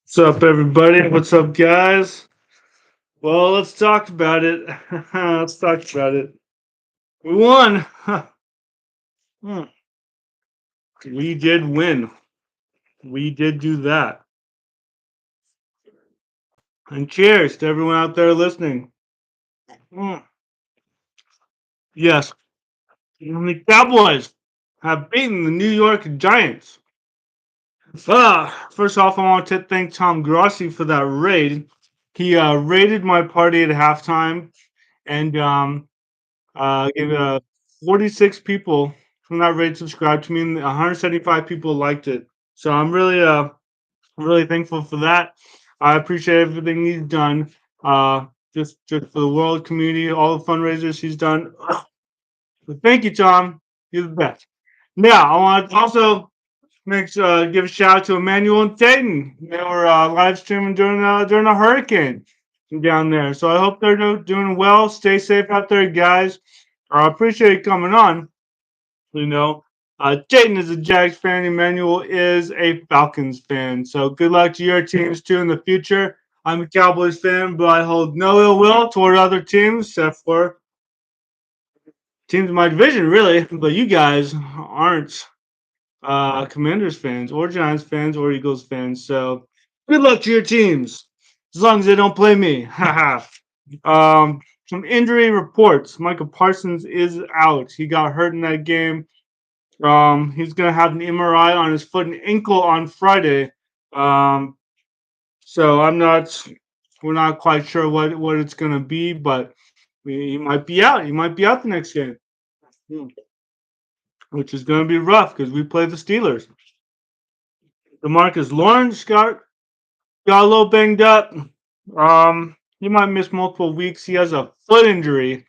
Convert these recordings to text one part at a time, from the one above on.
What's up, everybody? What's up, guys? Well, let's talk about it. Let's talk about it. We won. Hmm. We did win. We did do that. And cheers to everyone out there listening. Hmm. Yes, the Cowboys have beaten the New York Giants. First off, I want to thank Tom Grossi for that raid. He raided my party at halftime and gave 46 people from that raid subscribed to me, and 175 people liked it. So I'm really thankful for that. I appreciate everything he's done. Uh, just for the world community, all the fundraisers he's done. So thank you, Tom. You're the best. Now I want to also give a shout out to Emmanuel and Dayton. They were live streaming during a hurricane down there. So I hope they're doing well. Stay safe out there, guys. I appreciate you coming on. You know, Dayton is a Jags fan. Emmanuel is a Falcons fan. So good luck to your teams too in the future. I'm a Cowboys fan, but I hold no ill will toward other teams except for teams in my division, really. But you guys aren't Commanders fans or Giants fans or Eagles fans. So good luck to your teams as long as they don't play me. Haha. Some injury reports. Michael Parsons is out. He got hurt in that game. He's gonna have an MRI on his foot and ankle on Friday. Um, so we're not quite sure what it's gonna be, but he might be out. He might be out the next game, Hmm. which is gonna be rough because we play the Steelers. DeMarcus Lawrence got a little banged up. He might miss multiple weeks. He has a foot injury,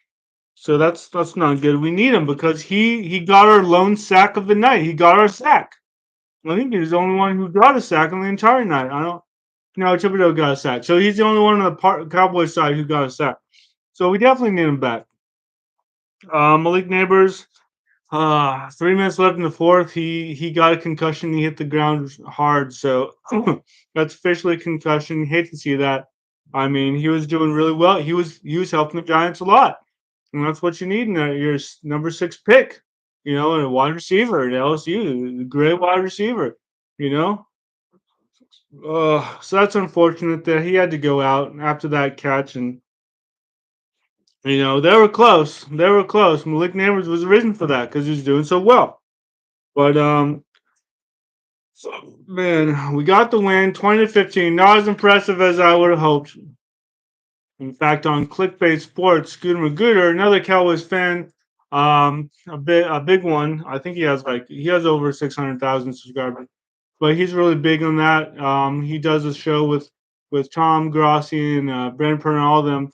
so that's not good. We need him because he got our lone sack of the night. He got our sack. I think he's the only one who got a sack on the entire night. I don't. No, Thibodeau got a sack, so he's the only one on the Cowboys side who got a sack. So we definitely need him back. Malik Neighbors, 3 minutes left in the fourth. He got a concussion. He hit the ground hard, so that's officially a concussion. Hate to see that. I mean, he was doing really well. He was helping the Giants a lot, and that's what you need in your number 6 pick. And a wide receiver at LSU, a great wide receiver. You know, so that's unfortunate that he had to go out after that catch, and they were close. They were close. Malik Neighbors was the reason for that because he was doing so well. But so, man, we got the win, 20-15. Not as impressive as I would have hoped. In fact, on Clickbait Sports, Scooter Magooter, another Cowboys fan, a big one. I think he has over 600,000 subscribers, but he's really big on that. He does a show with Tom Grossi and Brandon Pern and all of them.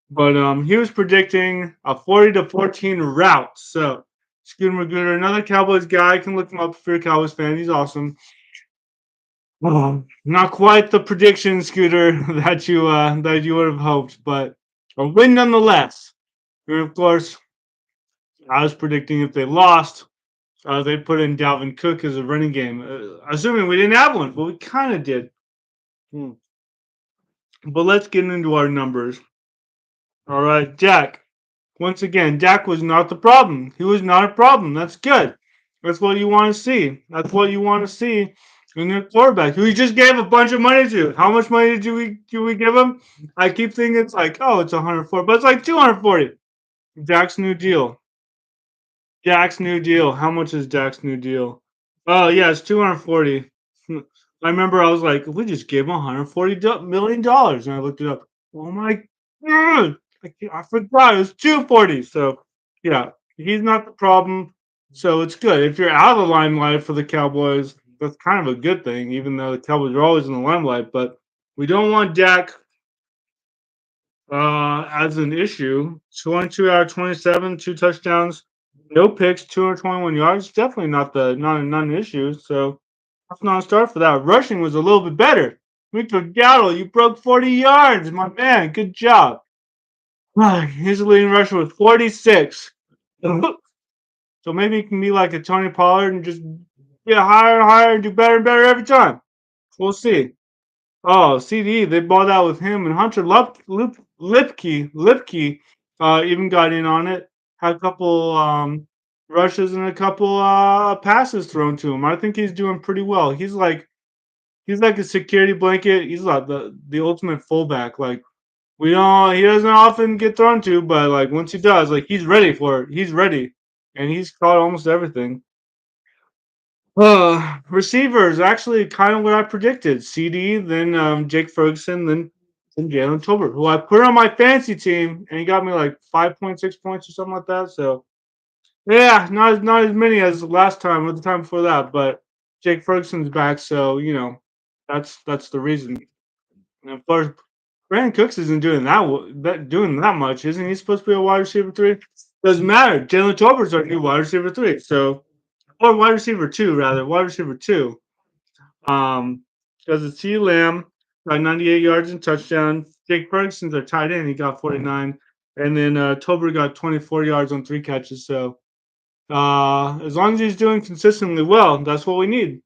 But he was predicting a 40-14 rout. So Scooter Magooter, another Cowboys guy, you can look him up if you're a Cowboys fan. He's awesome. Not quite the prediction, Scooter, that you would have hoped, but a win nonetheless. And of course, I was predicting if they lost, they'd put in Dalvin Cook as a running game, assuming we didn't have one, but we kind of did. Hmm. But let's get into our numbers. All right, Jack. Once again, Dak was not the problem. He was not a problem. That's good. That's what you want to see. That's what you want to see in your quarterback, who you just gave a bunch of money to. How much money do we give him? I keep thinking it's like, oh, it's 140, but it's like 240. Dak's new deal. Dak's new deal. How much is Dak's new deal? Oh yeah, it's 240. I remember I was like, we just gave him 140 million dollars, and I looked it up. Oh my god! I forgot it was 240. So yeah, he's not the problem. So it's good if you're out of the limelight for the Cowboys. That's kind of a good thing, even though the Cowboys are always in the limelight. But we don't want Dak as an issue. 22 out of 27, 2 touchdowns, no picks, 221 yards. Definitely not an issue. So that's not a start for that. Rushing was a little bit better. Victor Gatto, you broke 40 yards, my man. Good job. His leading rusher was 46. So maybe he can be like a Tony Pollard and just get higher and higher and do better and better every time. We'll see. Oh, CD, they bought out with him and Hunter Lipke, even got in on it. Had a couple rushes and a couple passes thrown to him. I think he's doing pretty well. He's like a security blanket. He's like the ultimate fullback. Like he doesn't often get thrown to, but like once he does, like he's ready for it. He's ready, and he's caught almost everything. Receivers actually kind of what I predicted. CD, then Jake Ferguson, then Jalen Tolbert, who I put on my fantasy team, and he got me like 5.6 points or something like that. So yeah, not as many as last time or the time before that, but Jake Ferguson's back, so that's the reason. And of course, Brandon Cooks isn't doing that much, isn't he? Supposed to be a wide receiver three. Doesn't matter. Jalen Tolbert's our new wide receiver three, so or wide receiver two rather, wide receiver two. Um, because it's C. Lamb got 98 yards and touchdown. Jake Ferguson's our tight end. He got 49, and then Tolbert got 24 yards on 3 catches. So as long as he's doing consistently well, that's what we need.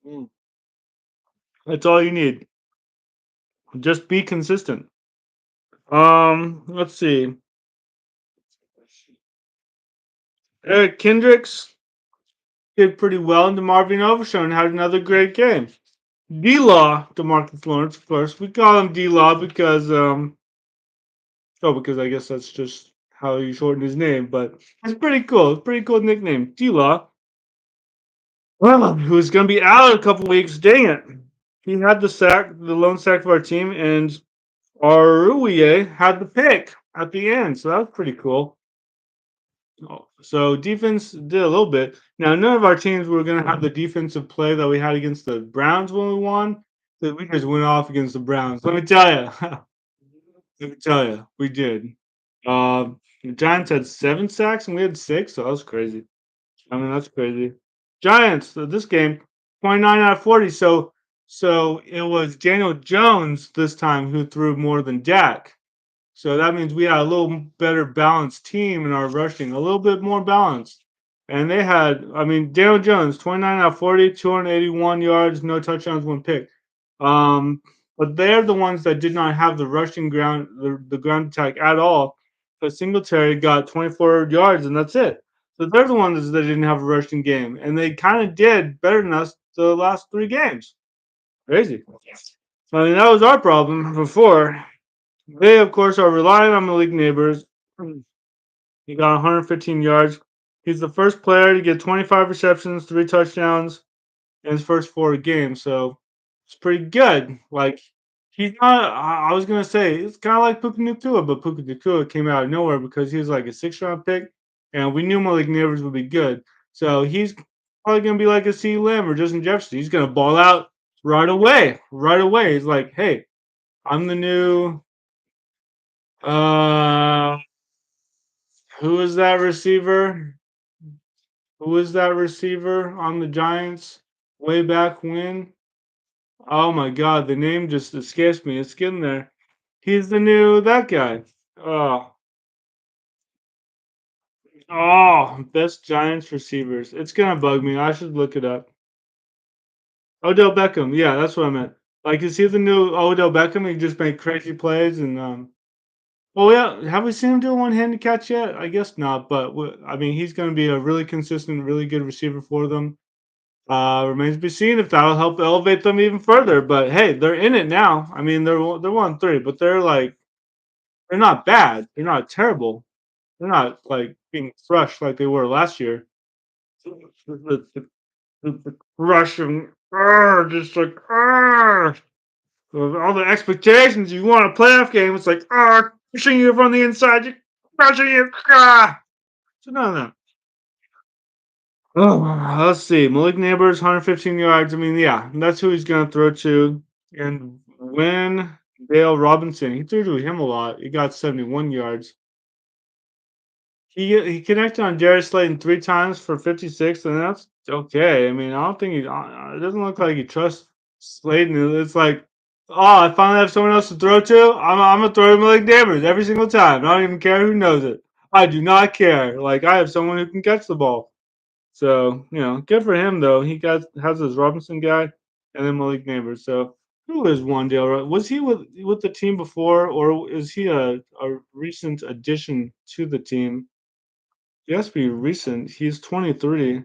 Mm. That's all you need. Just be consistent. Let's see. Eric Kendricks did pretty well, and DeMarvin Overshown had another great game. D Law, Demarcus Lawrence, of course. We call him D Law because I guess that's just how you shorten his name, but it's pretty cool. It's a pretty cool nickname. D Law. Well, who's gonna be out in a couple weeks. Dang it. He had the lone sack of our team, and Aruye had the pick at the end. So that was pretty cool. So defense did a little bit. Now none of our teams were gonna have the defensive play that we had against the Browns when we won. So we just went off against the Browns. Let me tell you. Let me tell you, we did. The Giants had 7 sacks and we had 6, so that was crazy. I mean, that's crazy. Giants, this game, 29 out of 40. So it was Daniel Jones this time who threw more than Dak. So that means we had a little better balanced team in our rushing, a little bit more balanced. And they had, I mean, Daniel Jones, 29 out of 40, 281 yards, no touchdowns, 1 pick. Um, but they're the ones that did not have the rushing ground, the ground attack at all. But Singletary got 24 yards, and that's it. So they're the ones that didn't have a rushing game, and they kind of did better than us the last 3 games. Crazy. I mean, that was our problem before. They, of course, are relying on Malik Neighbors. He got 115 yards. He's the first player to get 25 receptions, 3 touchdowns in his first 4 games. So it's pretty good. Like he's not. I was gonna say it's kind of like Puka Nacua, but Puka Nacua came out of nowhere because he was like a 6th round pick, and we knew Malik Neighbors would be good. So he's probably gonna be like a C. Lamb or Justin Jefferson. He's gonna ball out right away. Right away. He's like, hey, I'm the new. Uh, who is that receiver? Who is that receiver on the Giants way back when? Oh my God, the name just escapes me. It's getting there. He's the new that guy. Oh, best Giants receivers. It's gonna bug me. I should look it up. Odell Beckham. Yeah, that's what I meant. Like, is he the new Odell Beckham? He just made crazy plays and Well, yeah. Have we seen him do a one-handed catch yet? I guess not. But I mean, he's gonna be a really consistent, really good receiver for them. Remains to be seen if that'll help elevate them even further. But hey, they're in it now. I mean, they're 1-3, but they're not bad. They're not terrible. They're not like being crushed like they were last year. The crush and just like with all the expectations. You want a playoff game? It's like pushing you from the inside, you crushing you. So none of that. Oh, let's see. Malik Neighbors, 115 yards. I mean, yeah, that's who he's going to throw to. And when Dale Robinson, he threw to him a lot. He got 71 yards. He connected on Darius Slayton 3 times for 56, and that's okay. I mean, I don't think it doesn't look like he trusts Slayton. It's like, oh, I finally have someone else to throw to. I'm gonna throw to Malik Neighbors every single time. I don't even care who knows it. I do not care. Like I have someone who can catch the ball. So, good for him though. He has his Robinson guy and then Malik Neighbors. So Who is Wandale? Was he with the team before, or is he a recent addition to the team? He has to be recent. He's 23.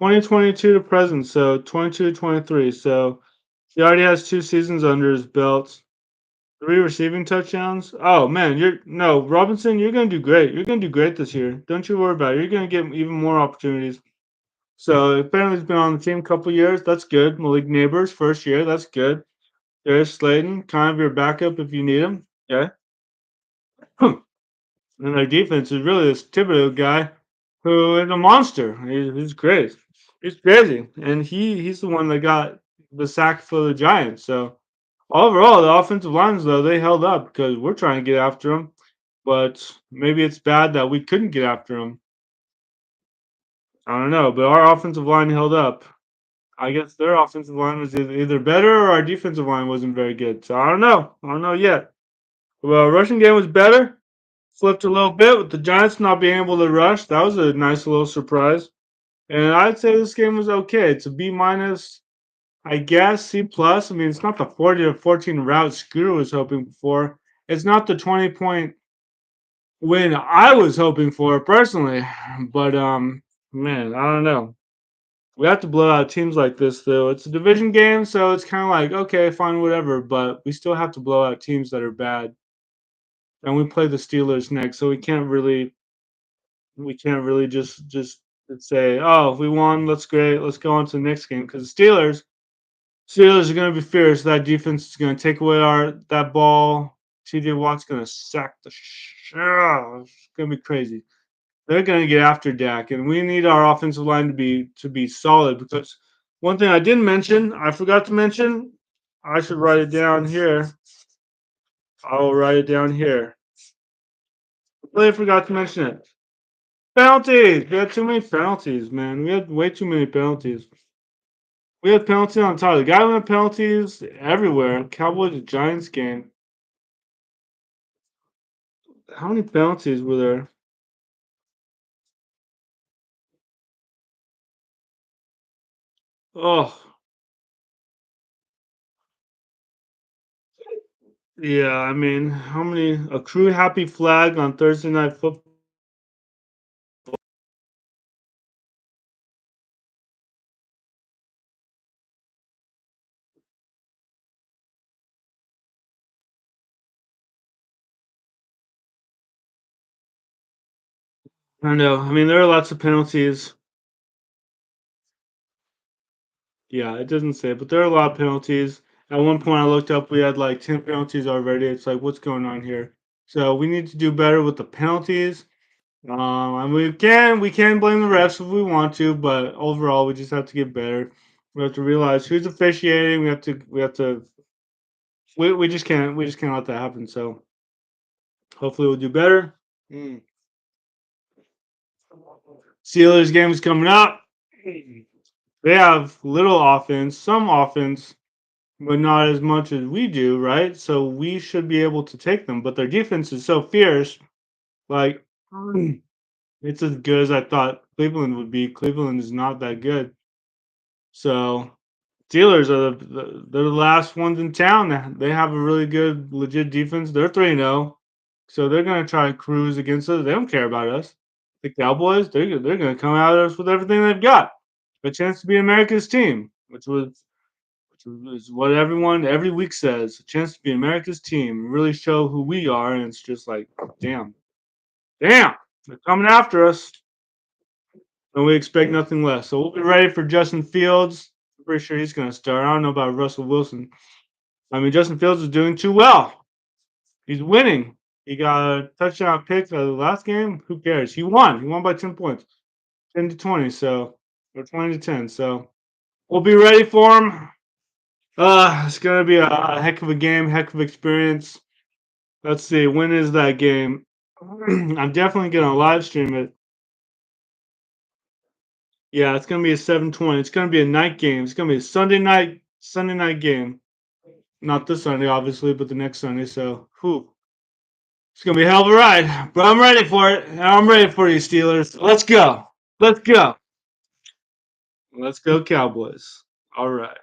2022 to present, so 22 23. So he already has 2 seasons under his belt. 3 receiving touchdowns. Oh man, you're no Robinson. You're gonna do great. You're gonna do great this year. Don't you worry about it. You're gonna get even more opportunities. So apparently he's been on the team a couple years. That's good. Malik Neighbors, first year. That's good. There's Slayton, kind of your backup if you need him. Yeah. And their defense is really this Thibodeau guy who is a monster. He's great. He's crazy. And he's the one that got the sack for the Giants. So overall, the offensive lines, though, they held up because we're trying to get after them. But maybe it's bad that we couldn't get after them. I don't know. But our offensive line held up. I guess their offensive line was either better or our defensive line wasn't very good. So I don't know. I don't know yet. Well, rushing game was better. Flipped a little bit with the Giants not being able to rush. That was a nice little surprise. And I'd say this game was okay. It's a B minus, I guess, C plus. I mean, it's not the 40-14 route Scooter was hoping for. It's not the 20-point win I was hoping for personally. But man, I don't know. We have to blow out teams like this though. It's a division game, so it's kind of like okay, fine, whatever. But we still have to blow out teams that are bad. And we play the Steelers next, so we can't really just say, "Oh, we won. That's great. Let's go on to the next game." Because Steelers are going to be fierce. That defense is going to take away our that ball. T.J. Watt's going to sack the It's going to be crazy. They're going to get after Dak, and we need our offensive line to be solid. Because one thing I didn't mention, I forgot to mention, I should write it down here. I will write it down here. I really forgot to mention it. Penalties. We had too many penalties, man. We had way too many penalties. We had penalties on top. The guy went penalties everywhere. Cowboys Giants game. How many penalties were there? Oh, yeah. I mean, how many? A crew happy flag on Thursday night football. I know. I mean, there are lots of penalties. Yeah, it doesn't say, but there are a lot of penalties. At one point, I looked up. We had like 10 penalties already. It's like, what's going on here? So we need to do better with the penalties. And we can blame the refs if we want to, but overall we just have to get better. We have to realize who's officiating. We just can't let that happen. So hopefully we'll do better. Mm. Steelers game is coming up. They have little offense, some offense, but not as much as we do, right? So we should be able to take them. But their defense is so fierce, like it's as good as I thought Cleveland would be. Cleveland is not that good. So Steelers are they're the last ones in town. They have a really good, legit defense. They're 3-0, so they're gonna try and cruise against us. They don't care about us. The Cowboys, they're gonna come at us with everything they've got. A chance to be America's team, which was what everyone every week says. A chance to be America's team, really show who we are, and it's just like, damn, damn, they're coming after us, and we expect nothing less. So we'll be ready for Justin Fields. I'm pretty sure he's gonna start. I don't know about Russell Wilson. I mean, Justin Fields is doing too well. He's winning. He got a touchdown pick the last game. Who cares? He won. He won by 10 points, 10-20. So or 20-10. So we'll be ready for him. It's gonna be a heck of a game, heck of experience. Let's see. When is that game? I'm definitely gonna live stream it. Yeah, it's gonna be a 7:20. It's gonna be a night game. It's gonna be a Sunday night game. Not this Sunday, obviously, but the next Sunday. So, whew. It's gonna be a hell of a ride, but I'm ready for it. I'm ready for you, Steelers. Let's go. Let's go. Let's go, Cowboys. All right.